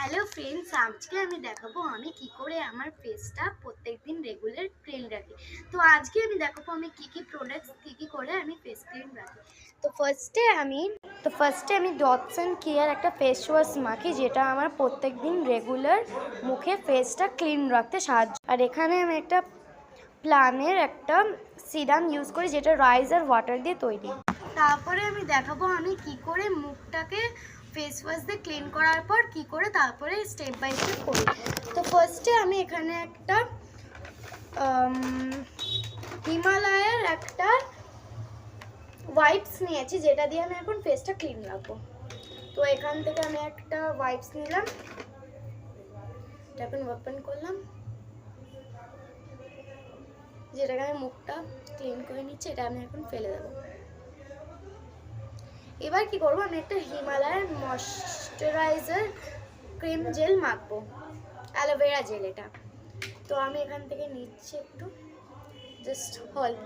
Hello friends, আজকে আমি দেখাবো আমি কি করে আমার ফেসটা প্রত্যেকদিন রেগুলার ক্লিন রাখি। তো আজকে আমি দেখাবো আমি কি প্রোডাক্টস কি করে আমি ফেস ক্লিন রাখি। তো ফার্স্টে আমি ডটস অ্যান্ড কেয়ার একটা ফেস ওয়াশ মাখি, যেটা আমার প্রত্যেকদিন রেগুলার মুখে ফেসটা ক্লিন রাখতে সাহায্য। আর এখানে আমি একটা প্লানের একটা সিরাম ইউজ করি, যেটা রাইস আর ওয়াটার দিয়ে তৈরি। তারপরে আমি দেখাবো আমি কি করে মুখটাকে ফেস ওয়াশ দিয়ে ক্লিন করার পর কি করে তারপরে স্টেপ বাই স্টেপ করি। তো ফার্স্টে আমি এখানে একটা হিমালয়ের একটা ওয়াইপস নিয়েছি, যেটা দিয়ে আমি এখন ফেসটা ক্লিন রাখবো। তো এখান থেকে আমি একটা ওয়াইপস নিলাম, এটা এখন ওপেন করলাম, যেটাকে আমি মুখটা ক্লিন করে নিচ্ছি, এটা আমি এখন ফেলে দেবো। এবার কি করবো, আমি একটা হিমালয়ার ময়শ্চারাইজার ক্রিম জেল মাখবো, অ্যালোভেরা জেল এটা। তো আমি এখান থেকে নিচ্ছি একটু, জাস্ট অল্প।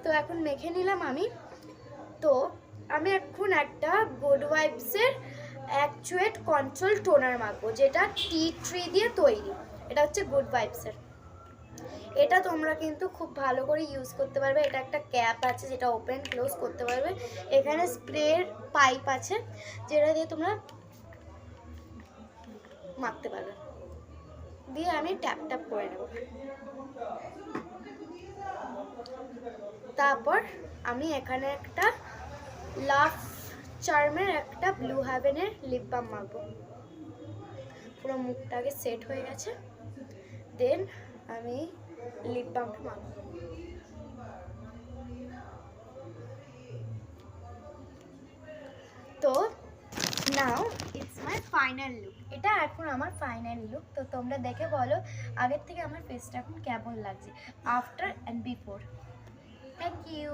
তো এখন মেখে নিলাম আমি। তো আমি এখন একটা গুড ভাইবসের অ্যাকচুয়েট কন্ট্রোল টোনার মাখবো, যেটা টি ট্রি দিয়ে তৈরি। এটা হচ্ছে গুড ভাইবসের। এটা তোমরা কিন্তু খুব ভালো করে ইউজ করতে পারবে। এটা একটা ক্যাপ আছে যেটা ওপেন ক্লোজ করতে পারবে। এখানে স্প্রের পাইপ আছে, যেটা দিয়ে তোমরা মাখতে পারবে। দিয়ে আমি ট্যাপ ট্যাপ করে নেব। তারপর আমি এখানে একটা লাভ চার্মের একটা ব্লু হ্যাভেনের লিপ বাম মাখবো। পুরো মুখটাকে সেট হয়ে গেছে, দেন আমি লিপ বামটা মাখবো। তো now it's my final look. এটা এখন আমার ফাইনাল লুক। তো তোমরা দেখে বলো আগের থেকে আমার ফেসটা এখন কেমন লাগছে, after and before. Thank you.